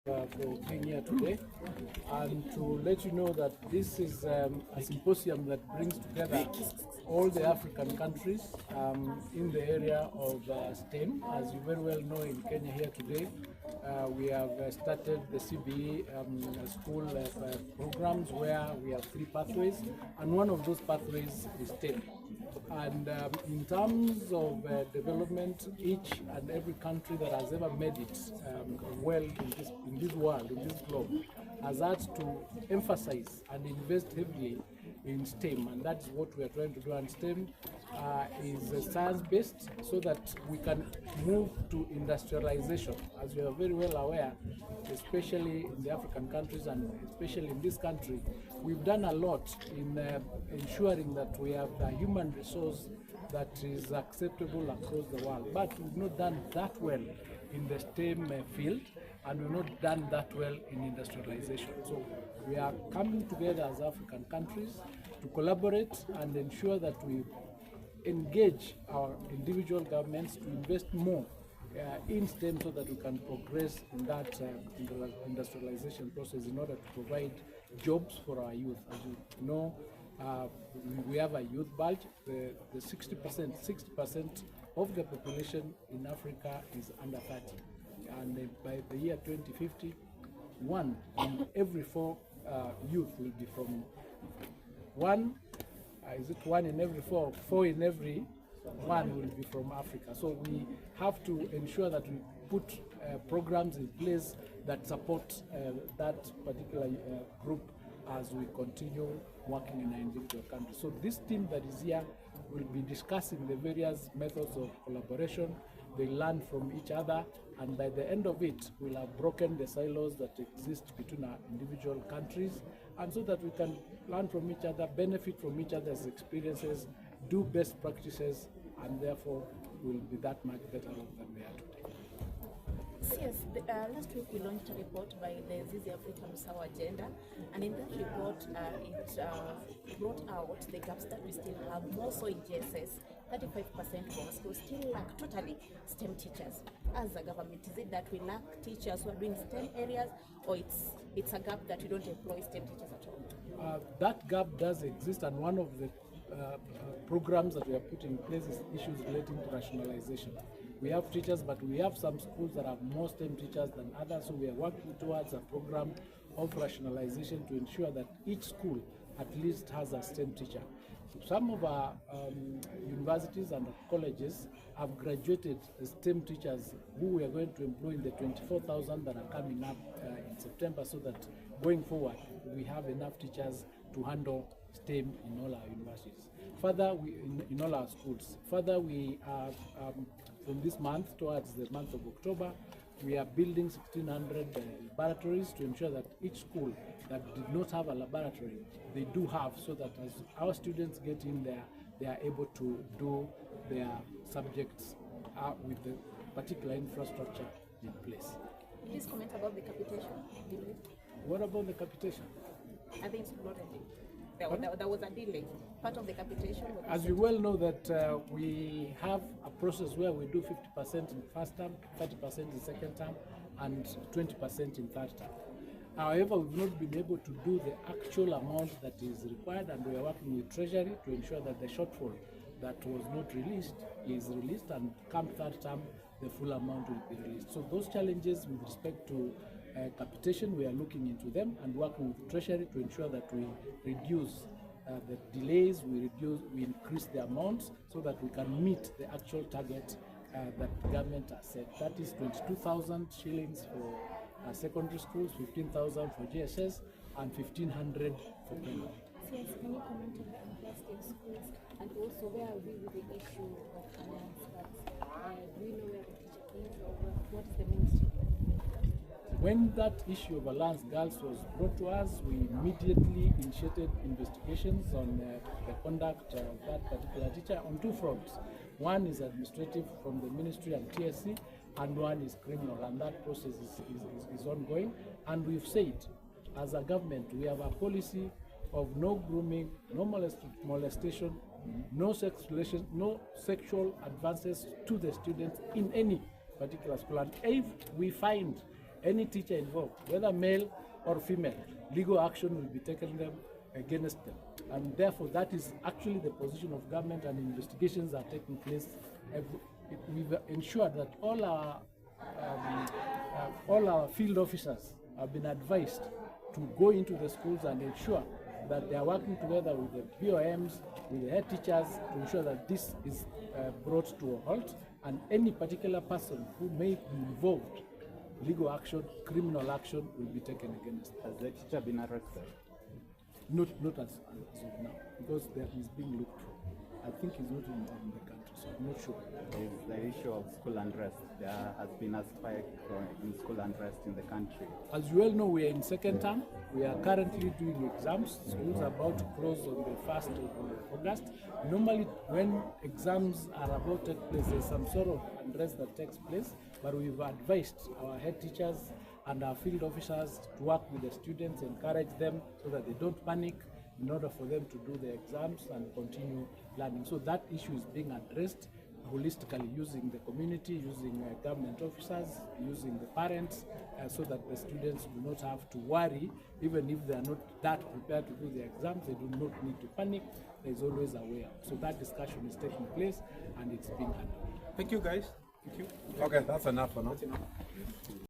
For being here today, and to let you know that this is a symposium that brings together all the African countries in the area of STEM. As you very well know, in Kenya here today, we have started the CBE school programs where we have 3 pathways, and one of those pathways is STEM. And in terms of development, each and every country that has ever made it well in this world, in this globe, has had to emphasize and invest heavily in STEM, and that's what we are trying to do. And STEM is science-based, so that we can move to industrialization. As you are very well aware, especially in the African countries and especially in this country, we've done a lot in ensuring that we have the human resource that is acceptable across the world. But we've not done that well in the STEM field, and we've not done that well in industrialization. So we are coming together as African countries to collaborate and ensure that we engage our individual governments to invest more in STEM, so that we can progress in that industrialization process in order to provide jobs for our youth. As you know, we have a youth bulge. The 60% of the population in Africa is under 30, and by the year 2050, 1 in every 4 youth will be from 1 in every 4? 4 in every 1 will be from Africa. So we have to ensure that we put programs in place that support that particular group as we continue working in our individual countries. So this team that is here will be discussing the various methods of collaboration. They learn from each other, and by the end of it, we'll have broken the silos that exist between our individual countries, and so that we can learn from each other, benefit from each other's experiences, do best practices, and therefore we'll be that much better off than we are today. Yes, last week we launched a report by the Zizi Africa Musawa Agenda, and in that report it brought out the gaps that we still have. More so in GSS, 35% of our schools still lack totally STEM teachers. As a government, is it that we lack teachers who are doing STEM areas, or it's a gap that we don't employ STEM teachers at all? That gap does exist, and one of the programs that we have put in place is issues relating to rationalization. We have teachers, but we have some schools that have more STEM teachers than others, so we are working towards a program of rationalization to ensure that each school at least has a STEM teacher. Some of our universities and colleges have graduated STEM teachers who we are going to employ in the 24,000 that are coming up in September, so that going forward we have enough teachers to handle STEM in all our universities. Further, in all our schools. Further, we are from this month towards the month of October, we are building 1,600 laboratories to ensure that each school that did not have a laboratory, they do have, so that as our students get in there, they are able to do their subjects with the particular infrastructure in place. Please comment about the capitation. What about the capitation? I think it's not ending. There was a delay. Part of the capitation. As you well know that we have a process where we do 50% in first term, 30% in second term, and 20% in third term. However, we've not been able to do the actual amount that is required, and we are working with Treasury to ensure that the shortfall that was not released is released, and come third term, the full amount will be released. So those challenges with respect to capitation, we are looking into them and working with Treasury to ensure that we reduce the delays, we increase the amounts, so that we can meet the actual target that the government has set. That is 22,000 shillings for secondary schools, 15,000 for GSS, and 1,500 for primary. Yes, can you comment on the plastic schools, and also where are we with the issue of finance? Do you know where the teacher is, or what is the ministry? When that issue of Alliance Girls was brought to us, we immediately initiated investigations on the conduct of that particular teacher on 2 fronts. One is administrative from the ministry and TSC, and one is criminal, and that process is ongoing. And we've said, as a government, we have a policy of no grooming, no molestation, no sex relations, no sexual advances to the students in any particular school. And if we find any teacher involved, whether male or female, legal action will be taken against them. And therefore, that is actually the position of government, and investigations are taking place. We've ensured that all our field officers have been advised to go into the schools and ensure that they are working together with the BOMs, with the head teachers, to ensure that this is brought to a halt, and any particular person who may be involved, legal action, criminal action will be taken against. Has the teacher been arrested? Not as of now, because he's being looked for. I think he's not in the country, so I'm not sure. There is the issue of school unrest. There has been a spike in school unrest in the country. As you well know, we are in second term. We are currently doing exams. Schools are about to close on the 1st of August. Normally, when exams are about to take place, there's some sort of unrest that takes place, but we've advised our head teachers and our field officers to work with the students, encourage them so that they don't panic, in order for them to do the exams and continue learning. So that issue is being addressed holistically, using the community, using government officers, using the parents, so that the students do not have to worry. Even if they are not that prepared to do the exams, they do not need to panic. There is always a way out. So that discussion is taking place and it's being handled. Thank you, guys. Thank you. Okay, that's enough for now. That's enough.